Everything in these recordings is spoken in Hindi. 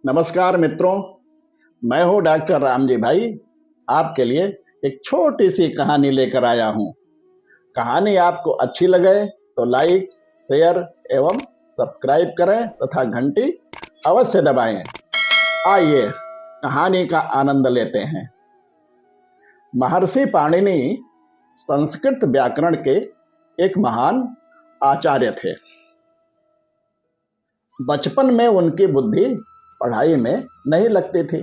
नमस्कार मित्रों। मैं हूं डॉक्टर रामजी भाई। आपके लिए एक छोटी सी कहानी लेकर आया हूं। कहानी आपको अच्छी लगे तो लाइक, शेयर एवं सब्सक्राइब करें तथा घंटी अवश्य दबाएं। आइए कहानी का आनंद लेते हैं। महर्षि पाणिनि संस्कृत व्याकरण के एक महान आचार्य थे। बचपन में उनकी बुद्धि पढ़ाई में नहीं लगती थी।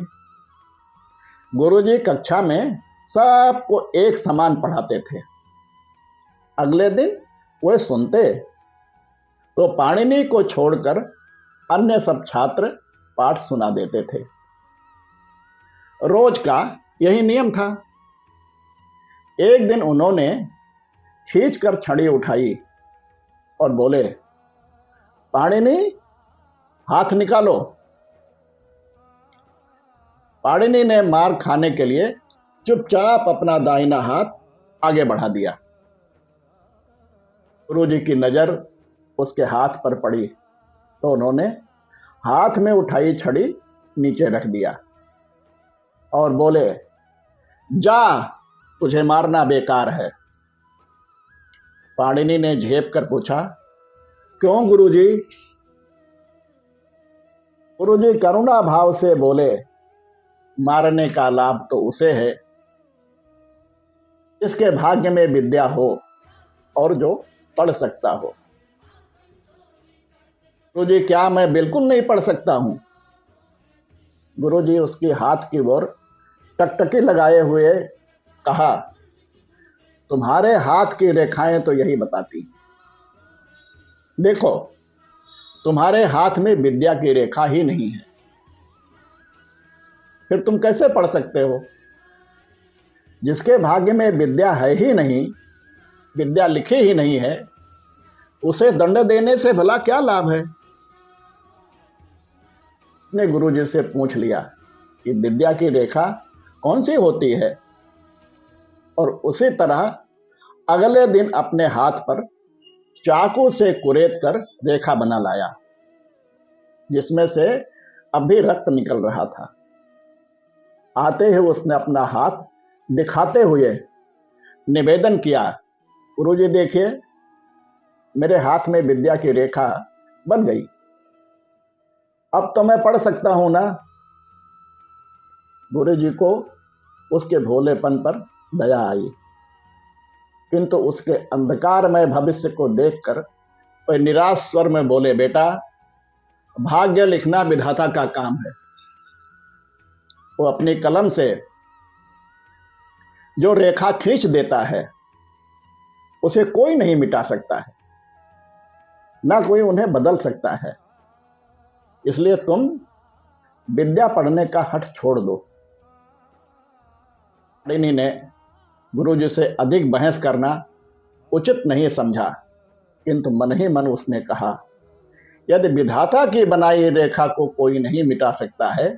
गुरुजी कक्षा में सबको एक समान पढ़ाते थे। अगले दिन वे सुनते तो पाणिनि को छोड़कर अन्य सब छात्र पाठ सुना देते थे। रोज का यही नियम था। एक दिन उन्होंने खींचकर छड़ी उठाई और बोले, पाणिनि, हाथ निकालो। पाणिनि ने मार खाने के लिए चुपचाप अपना दाहिना हाथ आगे बढ़ा दिया। गुरुजी की नजर उसके हाथ पर पड़ी तो उन्होंने हाथ में उठाई छड़ी नीचे रख दिया और बोले, जा, तुझे मारना बेकार है। पाणिनि ने झेप कर पूछा, क्यों गुरुजी? गुरुजी करुणा भाव से बोले, मारने का लाभ तो उसे है जिसके भाग्य में विद्या हो और जो पढ़ सकता हो। गुरुजी, क्या मैं बिल्कुल नहीं पढ़ सकता हूं? गुरुजी उसके हाथ की ओर टकटकी लगाए हुए कहा, तुम्हारे हाथ की रेखाएं तो यही बताती। देखो, तुम्हारे हाथ में विद्या की रेखा ही नहीं है, फिर तुम कैसे पढ़ सकते हो? जिसके भाग्य में विद्या है ही नहीं, विद्या लिखी ही नहीं है, उसे दंड देने से भला क्या लाभ है? ने गुरुजी से पूछ लिया कि विद्या की रेखा कौन सी होती है, और उसी तरह अगले दिन अपने हाथ पर चाकू से कुरेद कर रेखा बना लाया, जिसमें से अभी रक्त निकल रहा था। आते ही उसने अपना हाथ दिखाते हुए निवेदन किया, गुरुजी देखिए, मेरे हाथ में विद्या की रेखा बन गई। अब तो मैं पढ़ सकता हूं ना? गुरुजी को उसके भोलेपन पर दया आई, किंतु उसके अंधकारमय भविष्य को देखकर वह निराश स्वर में बोले, बेटा, भाग्य लिखना विधाता का काम है। वो अपनी कलम से जो रेखा खींच देता है उसे कोई नहीं मिटा सकता है, ना कोई उन्हें बदल सकता है। इसलिए तुम विद्या पढ़ने का हठ छोड़ दो। पाणिनि ने गुरुजी से अधिक बहस करना उचित नहीं समझा, किंतु मन ही मन उसने कहा, यदि विधाता की बनाई रेखा को कोई नहीं मिटा सकता है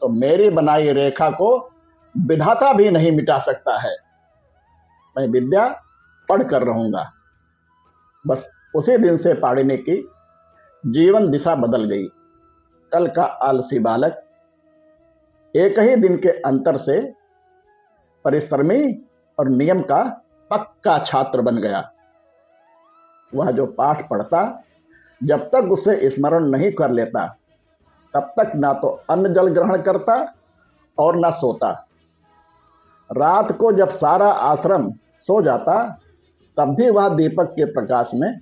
तो मेरी बनाई रेखा को विधाता भी नहीं मिटा सकता है। मैं विद्या पढ़ कर रहूंगा। बस उसी दिन से पाणिनि की जीवन दिशा बदल गई। कल का आलसी बालक एक ही दिन के अंतर से परिश्रमी और नियम का पक्का छात्र बन गया। वह जो पाठ पढ़ता, जब तक उसे स्मरण नहीं कर लेता तब तक ना तो अन्न जल ग्रहण करता और ना सोता। रात को जब सारा आश्रम सो जाता तब भी वह दीपक के प्रकाश में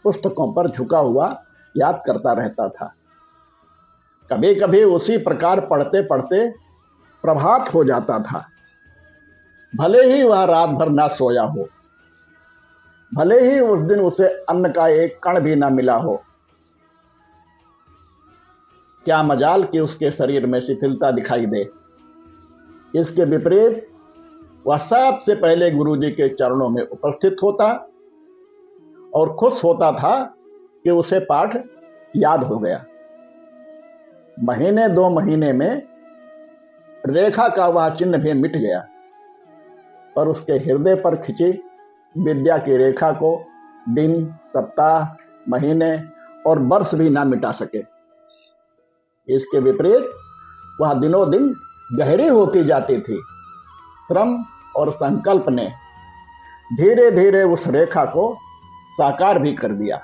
पुस्तकों पर झुका हुआ याद करता रहता था। कभी कभी उसी प्रकार पढ़ते पढ़ते प्रभात हो जाता था। भले ही वह रात भर ना सोया हो, भले ही उस दिन उसे अन्न का एक कण भी ना मिला हो, क्या मजाल कि उसके शरीर में शिथिलता दिखाई दे। इसके विपरीत वह सबसे पहले गुरुजी के चरणों में उपस्थित होता और खुश होता था कि उसे पाठ याद हो गया। महीने 2 महीने में रेखा का वह चिन्ह भी मिट गया, पर उसके हृदय पर खिंची विद्या की रेखा को दिन, सप्ताह, महीने और वर्ष भी ना मिटा सके। इसके विपरीत वह दिनों दिन गहरी होती जाती थी। श्रम और संकल्प ने धीरे धीरे उस रेखा को साकार भी कर दिया।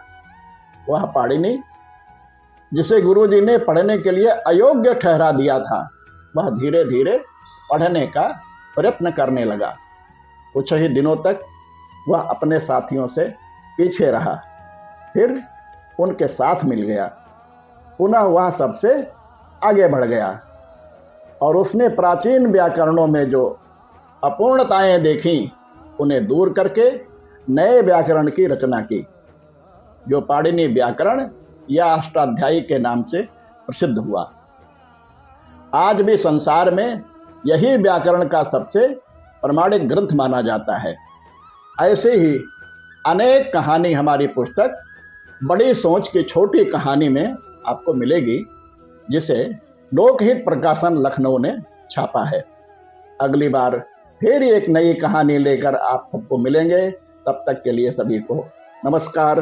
वह पाणिनि जिसे गुरुजी ने पढ़ने के लिए अयोग्य ठहरा दिया था, वह धीरे धीरे पढ़ने का प्रयत्न करने लगा। कुछ ही दिनों तक वह अपने साथियों से पीछे रहा, फिर उनके साथ मिल गया। पुनः वह सबसे आगे बढ़ गया और उसने प्राचीन व्याकरणों में जो अपूर्णताएं देखी, उन्हें दूर करके नए व्याकरण की रचना की, जो पाणिनि व्याकरण या अष्टाध्यायी के नाम से प्रसिद्ध हुआ। आज भी संसार में यही व्याकरण का सबसे प्रमाणिक ग्रंथ माना जाता है। ऐसे ही अनेक कहानी हमारी पुस्तक बड़ी सोच की छोटी कहानी में आपको मिलेगी, जिसे लोकहित प्रकाशन लखनऊ ने छापा है। अगली बार फिर एक नई कहानी लेकर आप सबको मिलेंगे। तब तक के लिए सभी को नमस्कार।